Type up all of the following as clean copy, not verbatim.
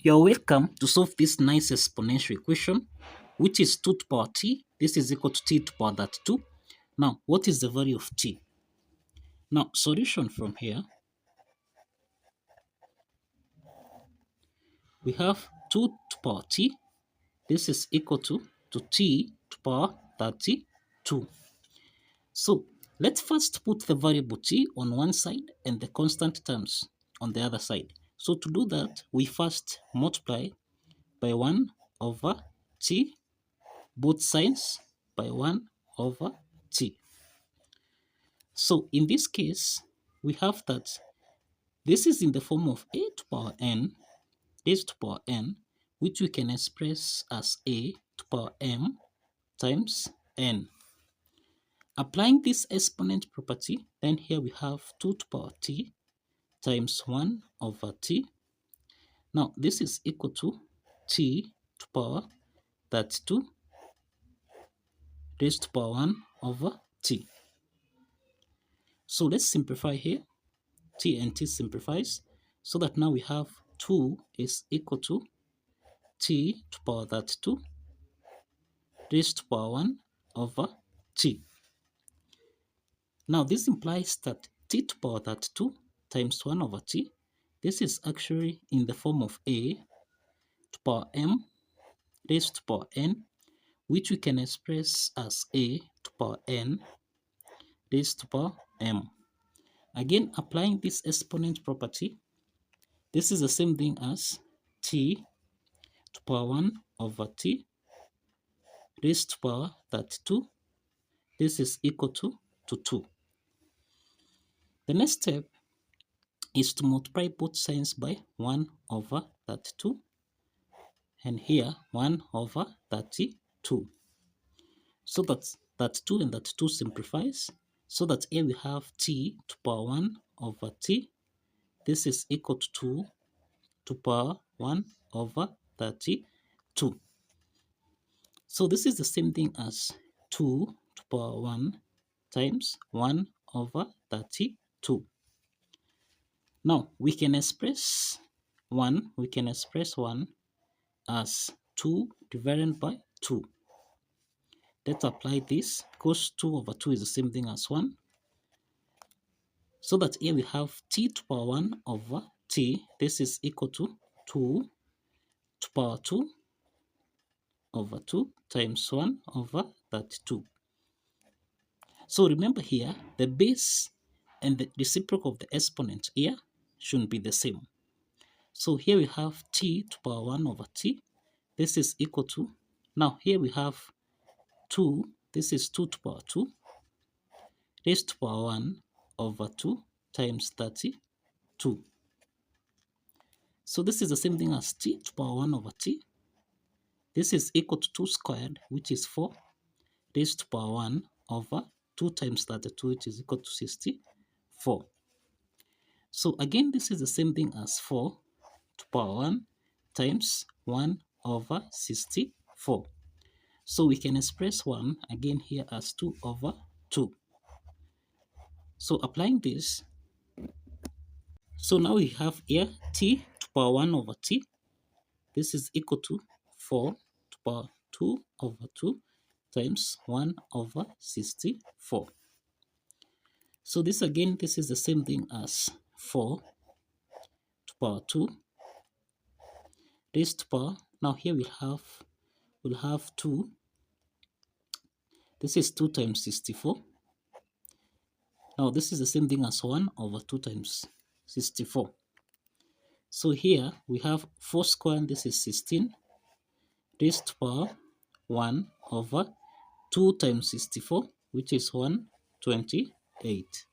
You're welcome to solve this nice exponential equation, which is 2 to power t. This is equal to t to power that 2. Now, what is the value of t? Now, solution from here, we have 2 to power t. This is equal to t to power 32. So, let's first put the variable t on one side and the constant terms on the other side. So, to do that, we first multiply by 1 over t, both sides by 1 over t. So in this case, we have that this is in the form of a to power n, raised to power n, which we can express as a to power m times n. Applying this exponent property, then here we have 2 to power t times 1 over t. Now this is equal to t to power 32 raised to power 1 over t. So let's simplify here. T and t simplifies, so that now we have 2 is equal to t to power 32 raised to power 1 over t. Now this implies that t to power 32 times 1 over t, this is actually in the form of a to power m raised to power n, which we can express as a to power n raised to power m. Again, applying this exponent property, this is the same thing as t to power 1 over t raised to power 32. This is equal to 2. The next step is to multiply both sides by 1 over 32, and here 1 over 32. So that 2 and that 2 simplifies, so that here we have t to power 1 over t. This is equal to 2 to power 1 over 32. So this is the same thing as 2 to power 1 times 1 over 32. Now we can express 1 as 2 divided by 2. Let's apply this, because 2 over 2 is the same thing as 1. So that here we have t to power 1 over t. This is equal to 2 to power 2 over 2 times 1 over 32. So remember here, the base and the reciprocal of the exponent here should be the same. So here we have t to power 1 over t. This is equal to, now here we have 2, this is 2 to power 2, raised to power 1 over 2 times 32. So this is the same thing as t to power 1 over t. This is equal to 2 squared, which is 4, raised to power 1 over 2 times 32, which is equal to 64. So again, this is the same thing as 4 to power 1 times 1 over 64. So we can express 1 again here as 2 over 2. So applying this, so now we have here t to power 1 over t. This is equal to 4 to power 2 over 2 times 1 over 64. So this again, this is the same thing as 4 to power 2 raised to power, now here we'll have 2. This is 2 times 64. Now this is the same thing as 1 over 2 times 64. So here we have 4 squared, this is 16, raised to power 1 over 2 times 64, which is 128.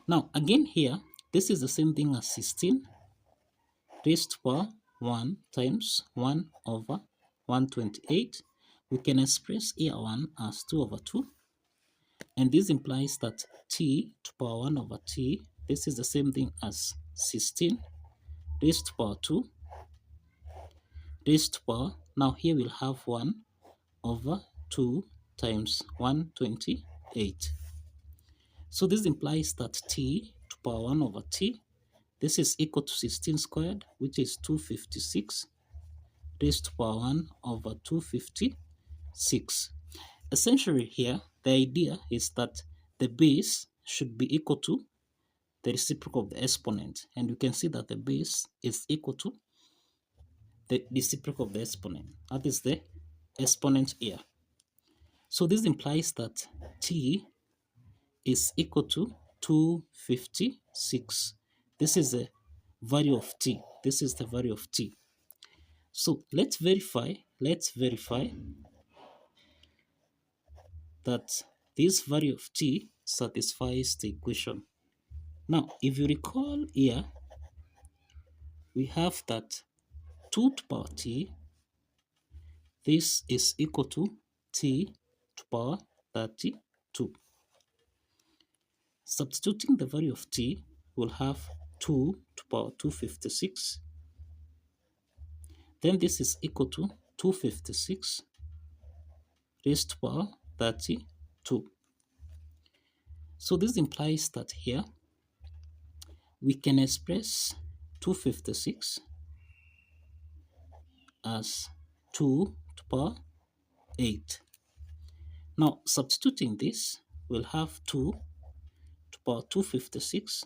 Now again here, this is the same thing as 16 raised to power 1 times 1 over 128. We can express here 1 as 2 over 2. And this implies that t to power 1 over t, this is the same thing as 16 raised to power 2 raised to power, now here we'll have 1 over 2 times 128. So this implies that t to power 1 over t, This is equal to 16 squared, which is 256 raised to power 1 over 256. Essentially here, the idea is that the base should be equal to the reciprocal of the exponent. And you can see that the base is equal to the reciprocal of the exponent. That is the exponent here. So this implies that t is equal to 256. This is the value of t. This is the value of t. So let's verify that this value of t satisfies the equation. Now, if you recall here, we have that 2 to power t, this is equal to t to power 32. Substituting the value of t, we'll have 2 to power 256. Then this is equal to 256 raised to power 32. So this implies that here we can express 256 as 2 to power 8. Now substituting this, we'll have 2 to power 256.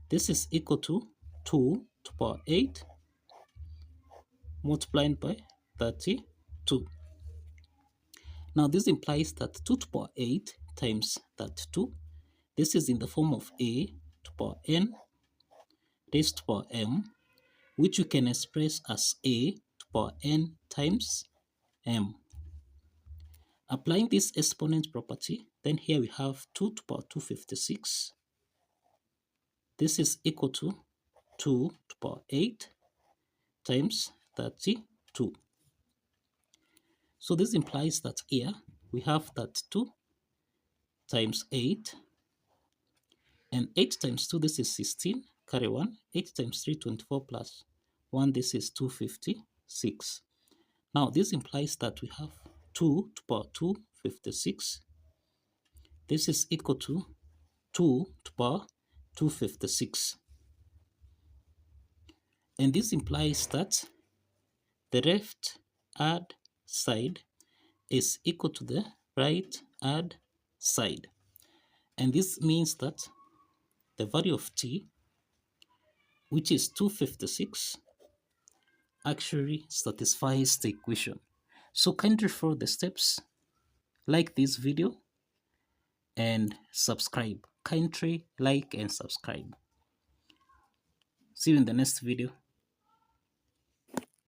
This is equal to 2 to power 8 multiplied by 32. Now this implies that 2 to power 8 times 32, this is in the form of a to power n raised to power m, which you can express as a to power n times m. Applying this exponent property, then here we have 2 to power 256. This is equal to 2 to power 8 times 32. So this implies that here we have that 2 times 8, and 8 times 2, this is 16, carry 1, 8 times 3, 24 plus 1, this is 256. Now this implies that we have 2 to power 256. This is equal to 2 to power 256. And this implies that the left hand side is equal to the right hand side. And this means that the value of t, which is 256, actually satisfies the equation. So kindly follow the steps, like this video, and subscribe. Kindly like and subscribe. See you in the next video.